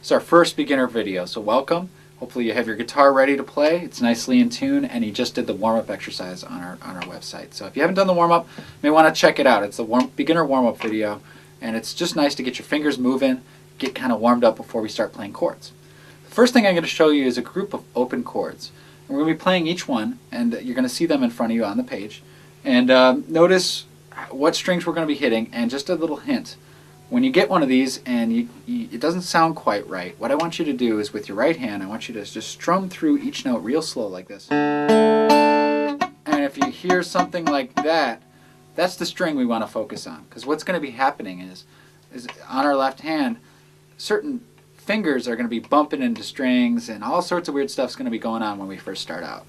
It's our first beginner video, so welcome. Hopefully you have your guitar ready to play. It's nicely in tune, and you just did the warm-up exercise on our website. So if you haven't done the warm-up, you may want to check it out. It's the beginner warm-up video, and it's just nice to get your fingers moving, get kind of warmed up before we start playing chords. The first thing I'm going to show you is a group of open chords. And we're going to be playing each one, and you're going to see them in front of you on the page. And notice what strings we're going to be hitting, and just a little hint. When you get one of these and it doesn't sound quite right, what I want you to do is with your right hand, I want you to just strum through each note real slow like this. And if you hear something like that, that's the string we want to focus on. Because what's going to be happening is on our left hand, certain fingers are going to be bumping into strings, and all sorts of weird stuff's going to be going on when we first start out.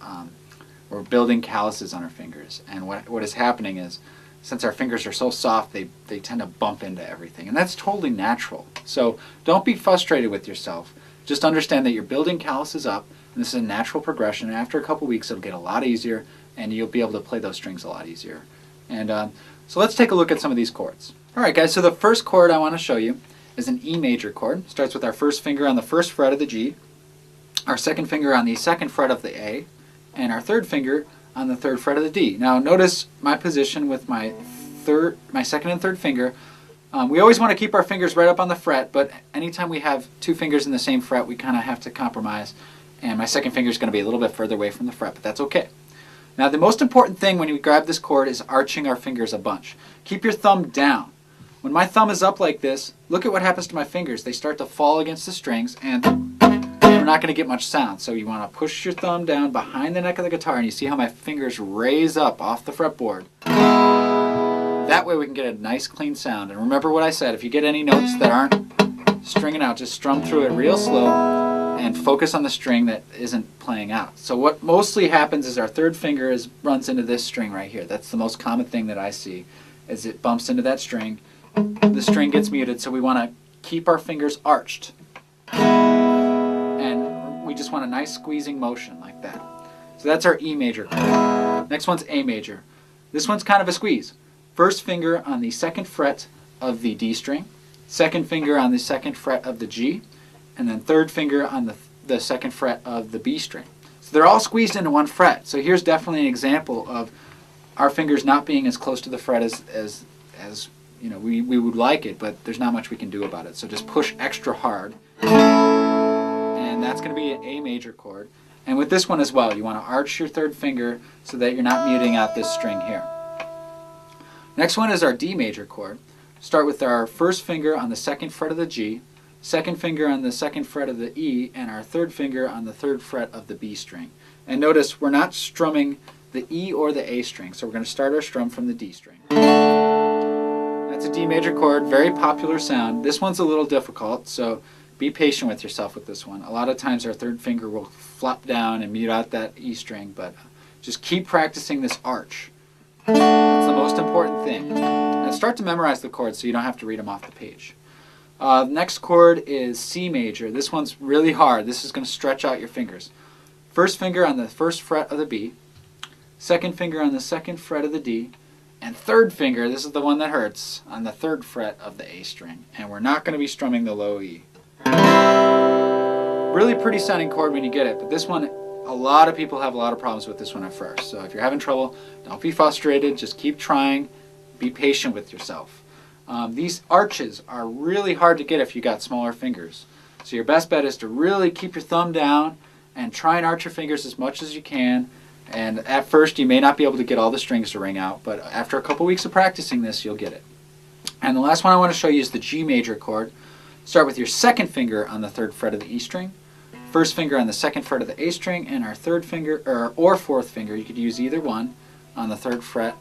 We're building calluses on our fingers, and what is happening is, since our fingers are so soft, they tend to bump into everything. And that's totally natural. So don't be frustrated with yourself. Just understand that you're building calluses up, and this is a natural progression. And after a couple weeks, it'll get a lot easier, and you'll be able to play those strings a lot easier. And so let's take a look at some of these chords. All right, guys, so the first chord I want to show you is an E major chord. It starts with our first finger on the first fret of the G, our second finger on the second fret of the A, and our third finger on the third fret of the D. Now notice my position with my second and third finger. We always want to keep our fingers right up on the fret, but anytime we have two fingers in the same fret, we kind of have to compromise, and my second finger is going to be a little bit further away from the fret, but that's okay. Now the most important thing when you grab this chord is arching our fingers a bunch. Keep your thumb down. When my thumb is up like this, look at what happens to my fingers. They start to fall against the strings, and we're not going to get much sound. So you want to push your thumb down behind the neck of the guitar, and you see how my fingers raise up off the fretboard. That way we can get a nice clean sound. And remember what I said, if you get any notes that aren't stringing out, just strum through it real slow and focus on the string that isn't playing out. So what mostly happens is our third finger runs into this string right here. That's the most common thing that I see, is it bumps into that string. The string gets muted, so we want to keep our fingers arched. And we just want a nice squeezing motion like that. So that's our E major chord. Next one's A major. This one's kind of a squeeze. First finger on the second fret of the D string, second finger on the second fret of the G, and then third finger on the second fret of the B string. So they're all squeezed into one fret. So here's definitely an example of our fingers not being as close to the fret as you know, we would like it, but there's not much we can do about it. So just push extra hard, and that's going to be an A major chord. And with this one as well, you want to arch your third finger so that you're not muting out this string here. Next one is our D major chord. Start with our first finger on the second fret of the G, second finger on the second fret of the E, and our third finger on the third fret of the B string. And notice we're not strumming the E or the A string, so we're going to start our strum from the D string. That's a D major chord, very popular sound. This one's a little difficult, so be patient with yourself with this one. A lot of times our third finger will flop down and mute out that E string, but just keep practicing this arch. That's the most important thing. And start to memorize the chords so you don't have to read them off the page. Next chord is C major. This one's really hard. This is going to stretch out your fingers. First finger on the first fret of the B, second finger on the second fret of the D, and third finger, this is the one that hurts, on the third fret of the A string. And we're not going to be strumming the low E. Really pretty sounding chord when you get it, but this one, a lot of people have a lot of problems with this one at first. So if you're having trouble, don't be frustrated, just keep trying, be patient with yourself. These arches are really hard to get if you got smaller fingers. So your best bet is to really keep your thumb down and try and arch your fingers as much as you can. And at first you may not be able to get all the strings to ring out, but after a couple weeks of practicing this, you'll get it. And the last one I want to show you is the G major chord. Start with your second finger on the third fret of the E string, first finger on the second fret of the A string, and our third finger, or fourth finger, you could use either one, on the third fret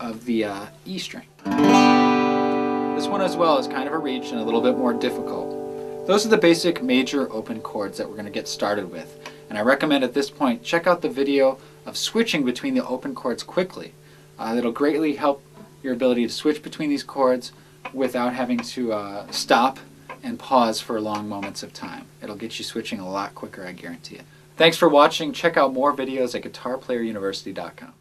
of the E string. This one as well is kind of a reach and a little bit more difficult. Those are the basic major open chords that we're going to get started with. And I recommend at this point, check out the video of switching between the open chords quickly. It'll greatly help your ability to switch between these chords without having to stop and pause for long moments of time. It'll get you switching a lot quicker, I guarantee it. Thanks for watching. Check out more videos at guitarplayeruniversity.com.